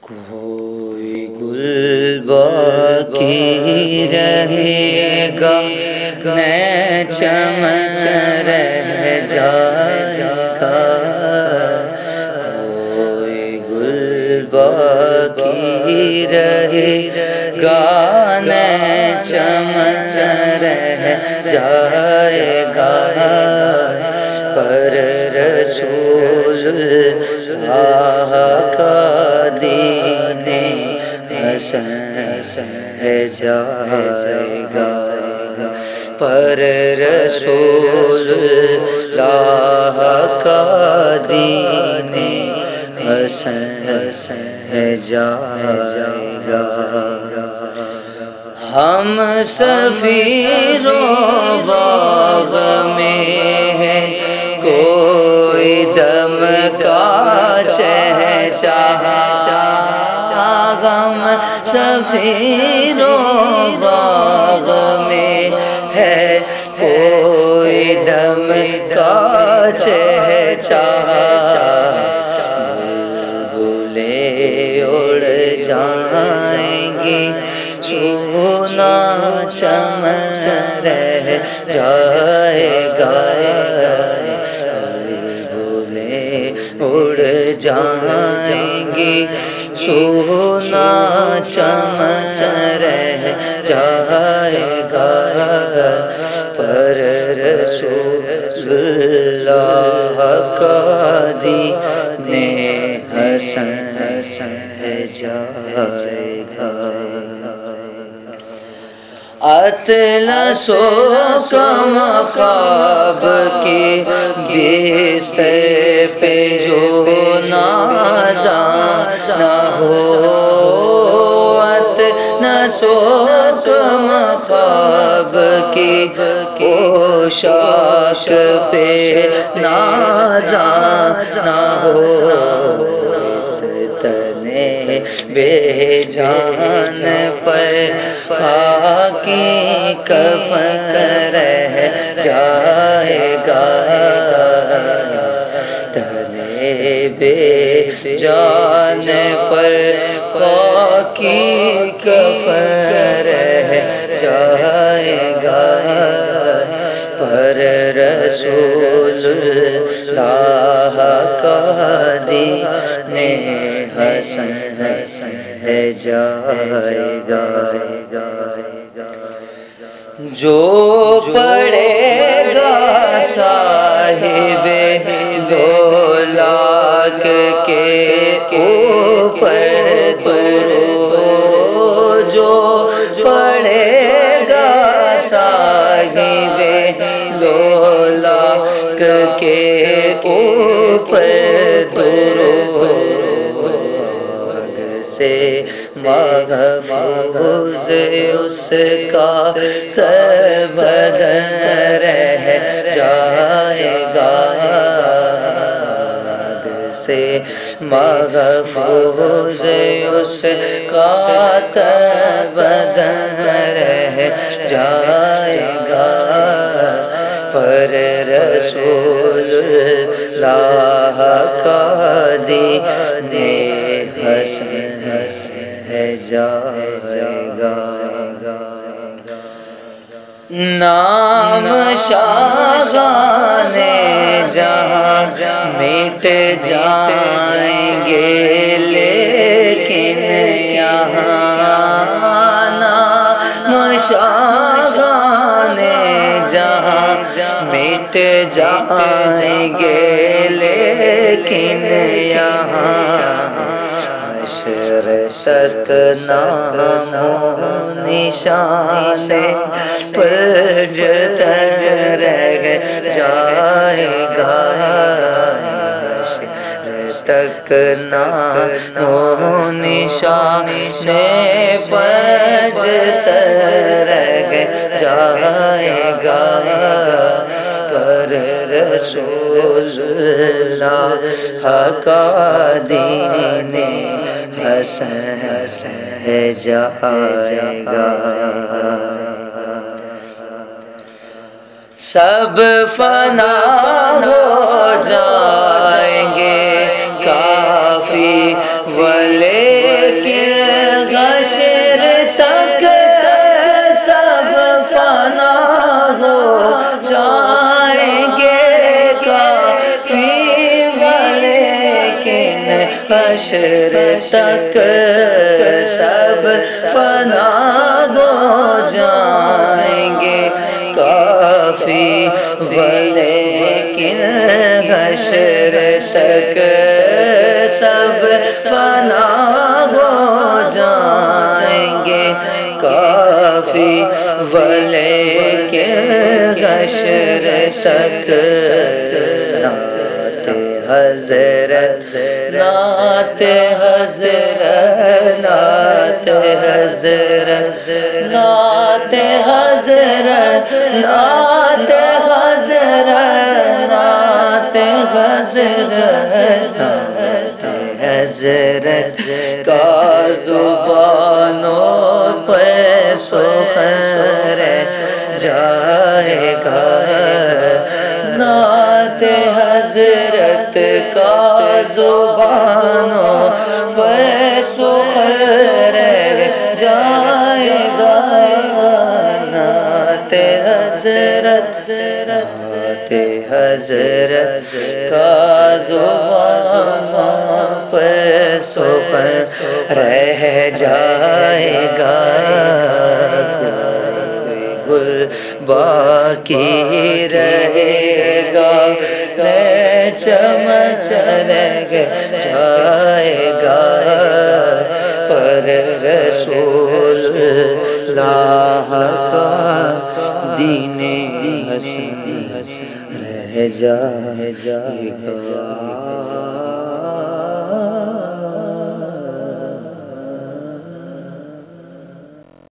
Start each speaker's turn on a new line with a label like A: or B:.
A: کوئی گل باقی رہے گا نہ چمن رہ جائے گا، کوئی گل باقی رہے گا نہ چمن رہ جائے گا، پر رسول اللہ کا دین حسن ہے جائے گا، پر رسول اللہ کا دین حسن ہے جائے گا۔ ہم سفیر و باغ میں ہیں، کوئی دم کا چہچہا، ہم سفیر و باغ میں ہے، کوئی دم کا چہچہا، بلبلیں اڑ جائیں گی سونا چمن رہ جائے گا، بلبلیں اڑ جائیں گی سونا چمن رہ جائے گا، پر رسول اللہ کا دین حسن ہے جائے گا۔ اطلس کا مخاب کی بستر پہ جو نازا نہ ہو، اطلس کا مخاب کی پوشاک پہ نازا نہ ہو، تنے بے جان پر خاکی کفن رہ جائے گا، تنے بے جان پر خاکی کفن رہ جائے گا، پر رسول اللہ کا دین حسن ہے جائے گا۔ جو پڑے گا صاحب دو لاکھ کے اوپر درود، جو پڑے گا صاحب دو لاکھ کے اوپر درود، سے محفوظ اس کا بدن رہ جائے گا، سے محفوظ اس کا بدن رہ جائے گا، پر رسول اللہ کا دین حسن ہے جائے گا۔ نام شاہان جہاں مٹ جائیں گے، لیکن یہاں نام شاہان جہاں مٹ جائیں گے، لیکن یہاں حشر تک نام و نشان پر جتن رہ جائے گا، حشر تک نام و نشان پر جتن رہ جائے گا، پر رسول اللہ کا دین حسن ہے جائے گا۔ سب فنا ہو جائیں گے کافی والے حشر تک سب فنا ہو جائیں گے کافی ولیکن حشر تک سب فنا ہو جائیں گے کافی ولیکن حشر تک حضرت نعت حضرت نعت حضرت نعت حضرت نعت حضرت نعت حضرت حضرت کا زبانوں پر سخن جائے گا نعت حضرت کا زبانوں پر سخن جائے گا نعت حضرت نعت حضرت کا زبانوں پر سخن رہ جائے گا گل باقی رہے گا چمچ جائے گا پر رسول اللہ کا دین حسن رہ جائے گا